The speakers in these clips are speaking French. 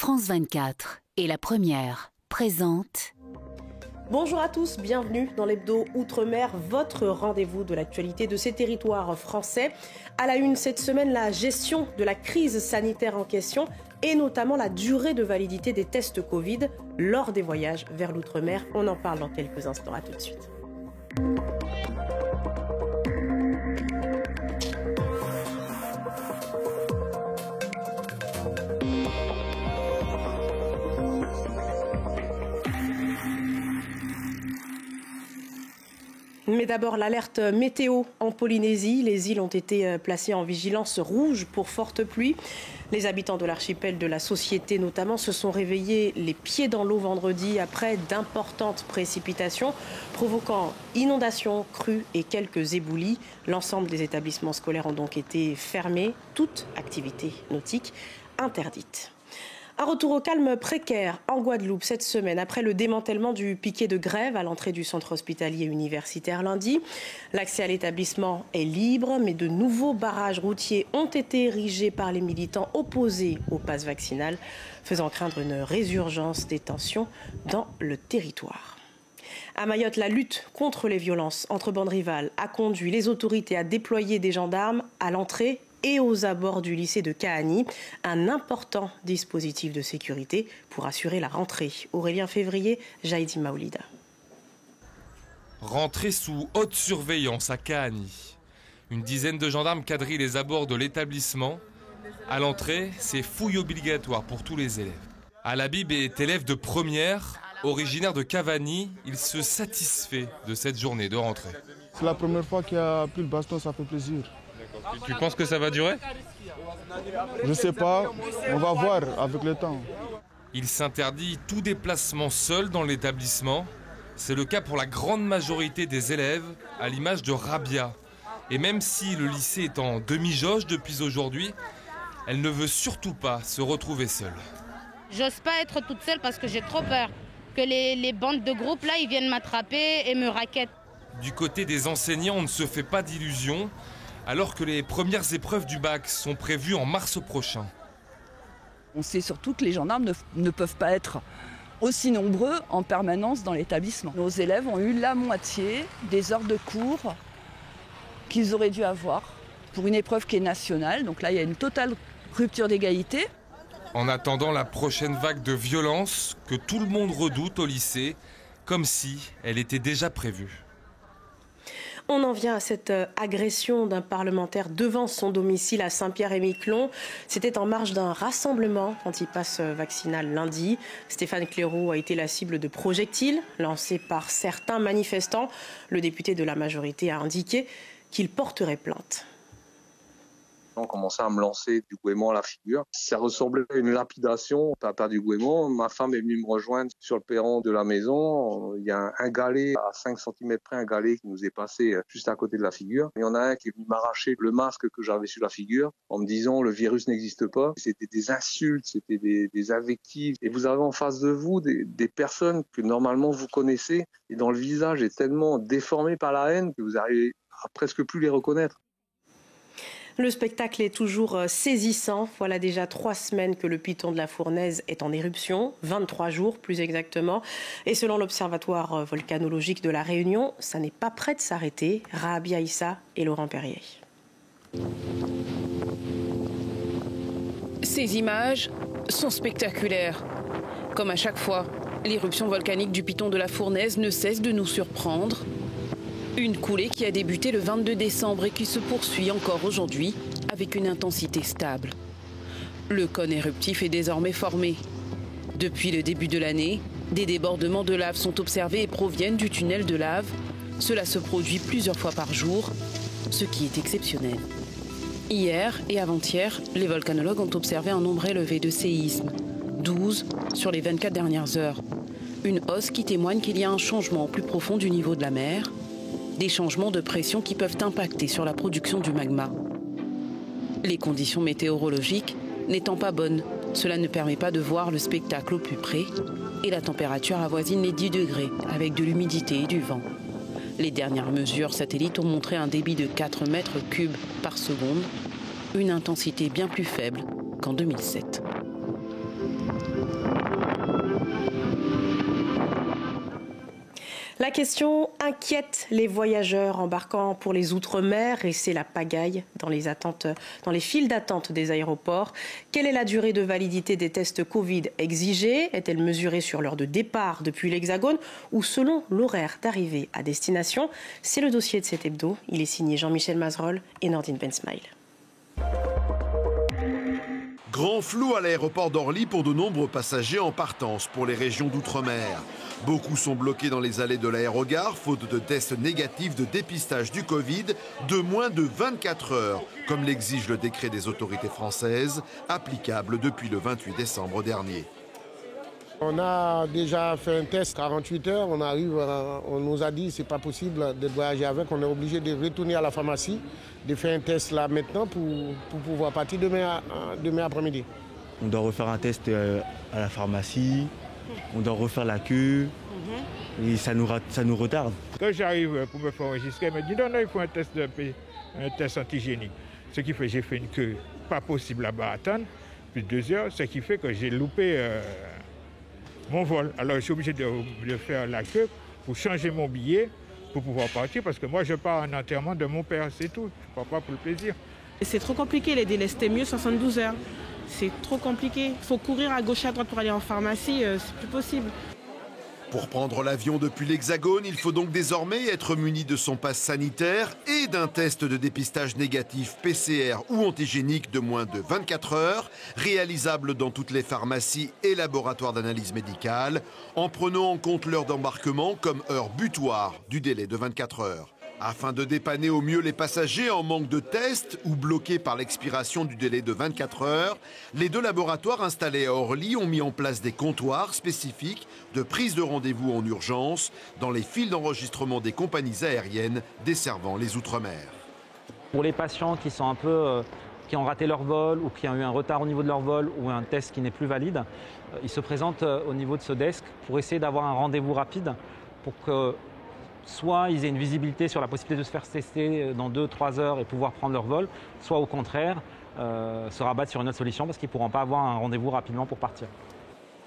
France 24 et La Première présente. Bonjour à tous, bienvenue dans l'Hebdo Outre-mer, votre rendez-vous de l'actualité de ces territoires français. À la une cette semaine, la gestion de la crise sanitaire en question et notamment la durée de validité des tests Covid lors des voyages vers l'Outre-mer. On en parle dans quelques instants, à tout de suite. Mais d'abord, l'alerte météo en Polynésie. Les îles ont été placées en vigilance rouge pour forte pluie. Les habitants de l'archipel de la Société notamment se sont réveillés les pieds dans l'eau vendredi après d'importantes précipitations provoquant inondations, crues et quelques éboulis. L'ensemble des établissements scolaires ont donc été fermés, toute activité nautique interdite. Un retour au calme précaire en Guadeloupe cette semaine après le démantèlement du piquet de grève à l'entrée du centre hospitalier universitaire lundi. L'accès à l'établissement est libre, mais de nouveaux barrages routiers ont été érigés par les militants opposés au pass vaccinal, faisant craindre une résurgence des tensions dans le territoire. À Mayotte, la lutte contre les violences entre bandes rivales a conduit les autorités à déployer des gendarmes à l'entrée et aux abords du lycée de Kahani, un important dispositif de sécurité pour assurer la rentrée. Aurélien Février, Jaïdi Maoulida. Rentrée sous haute surveillance à Kahani. Une dizaine de gendarmes quadrillent les abords de l'établissement. À l'entrée, c'est fouille obligatoire pour tous les élèves. Alabib est élève de première, originaire de Cavani. Il se satisfait de cette journée de rentrée. C'est la première fois qu'il n'y a plus le baston, ça fait plaisir. Tu penses que ça va durer? Je sais pas, on va voir avec le temps. Il s'interdit tout déplacement seul dans l'établissement. C'est le cas pour la grande majorité des élèves, à l'image de Rabia. Et même si le lycée est en demi-jauge depuis aujourd'hui, elle ne veut surtout pas se retrouver seule. J'ose pas être toute seule parce que j'ai trop peur que les bandes de groupes là, ils viennent m'attraper et me raquettent. Du côté des enseignants, on ne se fait pas d'illusions. Alors que les premières épreuves du bac sont prévues en mars prochain. On sait surtout que les gendarmes ne peuvent pas être aussi nombreux en permanence dans l'établissement. Nos élèves ont eu la moitié des heures de cours qu'ils auraient dû avoir pour une épreuve qui est nationale. Donc là, il y a une totale rupture d'égalité. En attendant la prochaine vague de violence que tout le monde redoute au lycée, comme si elle était déjà prévue. On en vient à cette agression d'un parlementaire devant son domicile à Saint-Pierre-et-Miquelon. C'était en marge d'un rassemblement anti-pass vaccinal lundi. Stéphane Claireau a été la cible de projectiles lancés par certains manifestants. Le député de la majorité a indiqué qu'il porterait plainte. On commençait à me lancer du gouément à la figure. Ça ressemblait à une lapidation, pas du gouément. Ma femme est venue me rejoindre sur le perron de la maison. Il y a un galet à 5 cm près, un galet qui nous est passé juste à côté de la figure. Il y en a un qui est venu m'arracher le masque que j'avais sur la figure en me disant le virus n'existe pas. C'était des insultes, c'était des invectives. Et vous avez en face de vous des personnes que normalement vous connaissez et dont le visage est tellement déformé par la haine que vous arrivez à presque plus les reconnaître. Le spectacle est toujours saisissant. Voilà déjà 3 semaines que le piton de la Fournaise est en éruption, 23 jours plus exactement. Et selon l'Observatoire volcanologique de la Réunion, ça n'est pas prêt de s'arrêter. Rahabia Issa et Laurent Perrier. Ces images sont spectaculaires. Comme à chaque fois, l'éruption volcanique du piton de la Fournaise ne cesse de nous surprendre. Une coulée qui a débuté le 22 décembre et qui se poursuit encore aujourd'hui avec une intensité stable. Le cône éruptif est désormais formé. Depuis le début de l'année, des débordements de lave sont observés et proviennent du tunnel de lave. Cela se produit plusieurs fois par jour, ce qui est exceptionnel. Hier et avant-hier, les volcanologues ont observé un nombre élevé de séismes, 12 sur les 24 dernières heures. Une hausse qui témoigne qu'il y a un changement plus profond du niveau de la mer. Des changements de pression qui peuvent impacter sur la production du magma. Les conditions météorologiques n'étant pas bonnes, cela ne permet pas de voir le spectacle au plus près et la température avoisine les 10 degrés avec de l'humidité et du vent. Les dernières mesures satellites ont montré un débit de 4 mètres cubes par seconde, une intensité bien plus faible qu'en 2007. La question inquiète les voyageurs embarquant pour les Outre-mer et c'est la pagaille dans les files d'attente des aéroports. Quelle est la durée de validité des tests Covid exigés? Est-elle mesurée sur l'heure de départ depuis l'Hexagone ou selon l'horaire d'arrivée à destination? C'est le dossier de cet hebdo. Il est signé Jean-Michel Mazerolles et Nordine Bensmail. Grand flou à l'aéroport d'Orly pour de nombreux passagers en partance pour les régions d'outre-mer. Beaucoup sont bloqués dans les allées de l'aérogare, faute de tests négatifs de dépistage du Covid de moins de 24 heures, comme l'exige le décret des autorités françaises, applicable depuis le 28 décembre dernier. On a déjà fait un test 48 heures, on nous a dit que ce n'est pas possible de voyager avec, on est obligé de retourner à la pharmacie, de faire un test là maintenant pour pouvoir partir demain après-midi. On doit refaire un test à la pharmacie, on doit refaire la queue et ça nous retarde. Quand j'arrive pour me faire enregistrer, elle me dit non, il faut un test antigénique. Ce qui fait que j'ai fait une queue pas possible là-bas à attendre, plus de 2 heures, ce qui fait que j'ai loupé mon vol. Alors je suis obligé de faire la queue pour changer mon billet pour pouvoir partir parce que moi je pars en enterrement de mon père, c'est tout. Je ne pars pas pour le plaisir. C'est trop compliqué, les délais, c'était mieux 72 heures. C'est trop compliqué. Il faut courir à gauche à droite pour aller en pharmacie, c'est plus possible. Pour prendre l'avion depuis l'Hexagone, il faut donc désormais être muni de son passe sanitaire et d'un test de dépistage négatif PCR ou antigénique de moins de 24 heures, réalisable dans toutes les pharmacies et laboratoires d'analyse médicale, en prenant en compte l'heure d'embarquement comme heure butoir du délai de 24 heures. Afin de dépanner au mieux les passagers en manque de tests ou bloqués par l'expiration du délai de 24 heures, les 2 laboratoires installés à Orly ont mis en place des comptoirs spécifiques de prise de rendez-vous en urgence dans les files d'enregistrement des compagnies aériennes desservant les Outre-mer. Pour les patients qui sont qui ont raté leur vol ou qui ont eu un retard au niveau de leur vol ou un test qui n'est plus valide, ils se présentent au niveau de ce desk pour essayer d'avoir un rendez-vous rapide pour que soit ils aient une visibilité sur la possibilité de se faire tester dans 2-3 heures et pouvoir prendre leur vol, soit au contraire se rabattre sur une autre solution parce qu'ils ne pourront pas avoir un rendez-vous rapidement pour partir.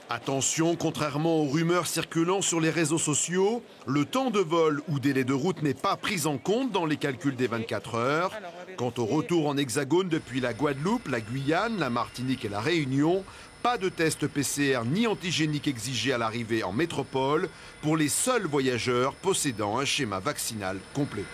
Attention, contrairement aux rumeurs circulant sur les réseaux sociaux, le temps de vol ou délai de route n'est pas pris en compte dans les calculs des 24 heures. Quant au retour en hexagone depuis la Guadeloupe, la Guyane, la Martinique et la Réunion, pas de test PCR ni antigénique exigé à l'arrivée en métropole pour les seuls voyageurs possédant un schéma vaccinal complet.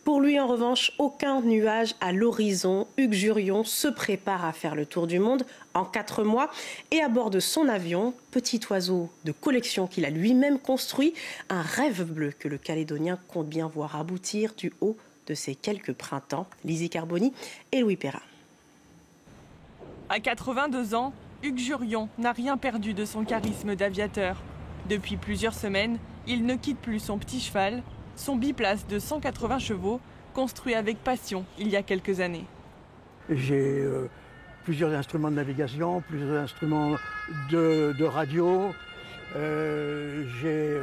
Pour lui, en revanche, aucun nuage à l'horizon. Hugues Jurion se prépare à faire le tour du monde en 4 mois. Et à bord de son avion, petit oiseau de collection qu'il a lui-même construit, un rêve bleu que le Calédonien compte bien voir aboutir du haut de ses quelques printemps. Lizzie Carboni et Louis Perrin. À 82 ans, Hugues Jurion n'a rien perdu de son charisme d'aviateur. Depuis plusieurs semaines, il ne quitte plus son petit cheval, son biplace de 180 chevaux, construit avec passion il y a quelques années. J'ai plusieurs instruments de navigation, plusieurs instruments de radio. J'ai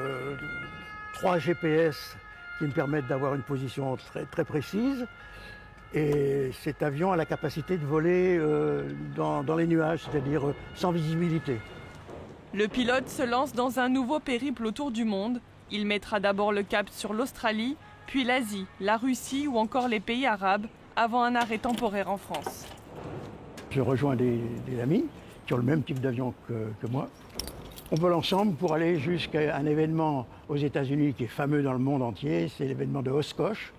3 GPS qui me permettent d'avoir une position très, très précise. Et cet avion a la capacité de voler dans les nuages, c'est-à-dire sans visibilité. Le pilote se lance dans un nouveau périple autour du monde. Il mettra d'abord le cap sur l'Australie, puis l'Asie, la Russie ou encore les pays arabes, avant un arrêt temporaire en France. Je rejoins des amis qui ont le même type d'avion que moi. On vole ensemble pour aller jusqu'à un événement aux États-Unis qui est fameux dans le monde entier, c'est l'événement de Oshkosh.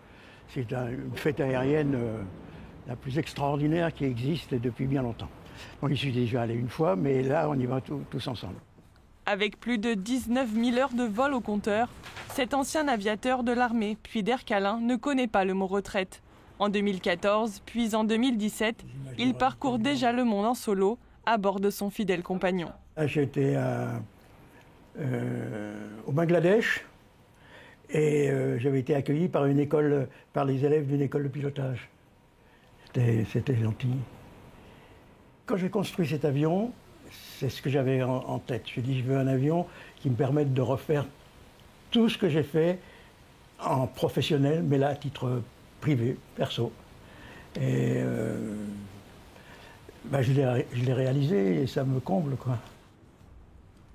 C'est une fête aérienne la plus extraordinaire qui existe depuis bien longtemps. On y suis déjà allé une fois, mais là, on y va tous ensemble. Avec plus de 19 000 heures de vol au compteur, cet ancien aviateur de l'armée, puis d'Air Calin, ne connaît pas le mot retraite. En 2014, puis en 2017, il parcourt déjà le monde en solo, à bord de son fidèle compagnon. J'étais au Bangladesh. Et j'avais été accueilli par les élèves d'une école de pilotage. C'était gentil. Quand j'ai construit cet avion, c'est ce que j'avais en tête. Je me suis dit, je veux un avion qui me permette de refaire tout ce que j'ai fait en professionnel, mais là à titre privé, perso. Et je l'ai réalisé et ça me comble, quoi.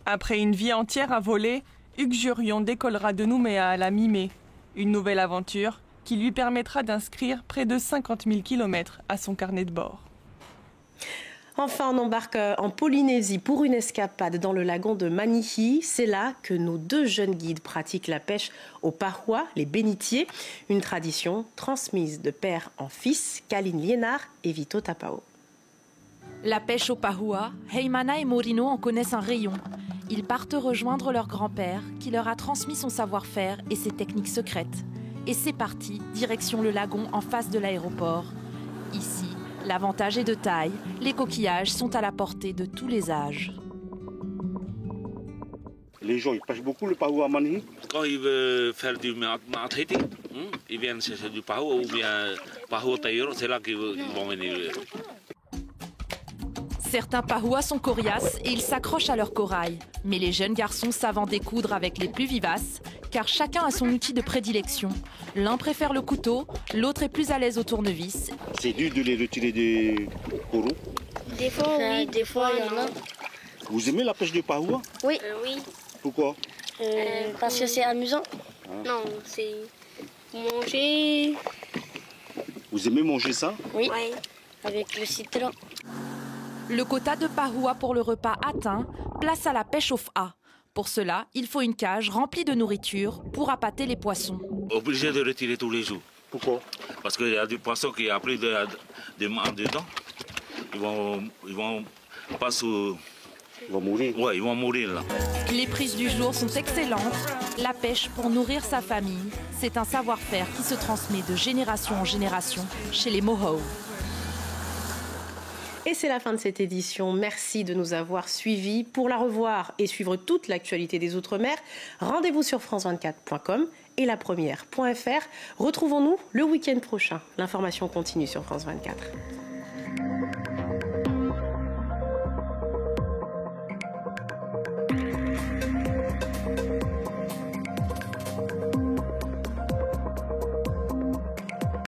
Après une vie entière à voler, Hugues Jurion décollera de Nouméa à la mi-mai. Une nouvelle aventure qui lui permettra d'inscrire près de 50 000 km à son carnet de bord. Enfin, on embarque en Polynésie pour une escapade dans le lagon de Manihi. C'est là que nos 2 jeunes guides pratiquent la pêche au pahua, les bénitiers, une tradition transmise de père en fils, Kaline Liénard et Vito Tapao. La pêche au pahua, Heimana et Morino en connaissent un rayon. Ils partent rejoindre leur grand-père qui leur a transmis son savoir-faire et ses techniques secrètes. Et c'est parti, direction le lagon en face de l'aéroport. Ici, l'avantage est de taille, les coquillages sont à la portée de tous les âges. Les gens ils pêchent beaucoup le pahua à Manihi. Quand ils veulent faire du maltraité, ils viennent chercher du pahua ou bien pahua tailleur, c'est là qu'ils vont venir. Certains pahuas sont coriaces et ils s'accrochent à leur corail. Mais les jeunes garçons savent en découdre avec les plus vivaces, car chacun a son outil de prédilection. L'un préfère le couteau, l'autre est plus à l'aise au tournevis. C'est dur de les retirer des coraux. Des fois, oui, des fois, il y en a. Vous aimez la pêche de pahua? Oui. Oui. Pourquoi? Parce que c'est amusant. Non, c'est manger. Vous aimez manger ça? Oui, avec le citron. Le quota de pahua pour le repas atteint, place à la pêche au fa. Pour cela, il faut une cage remplie de nourriture pour appâter les poissons. Obligé de retirer tous les jours. Pourquoi? Parce qu'il y a des poissons qui, après des mains dedans, ils vont pas se... Ils vont mourir. Ouais, ils vont mourir là. Les prises du jour sont excellentes. La pêche pour nourrir sa famille, c'est un savoir-faire qui se transmet de génération en génération chez les Mohawks. Et c'est la fin de cette édition. Merci de nous avoir suivis. Pour la revoir et suivre toute l'actualité des Outre-mer, rendez-vous sur france24.com et lapremière.fr. Retrouvons-nous le week-end prochain. L'information continue sur France 24.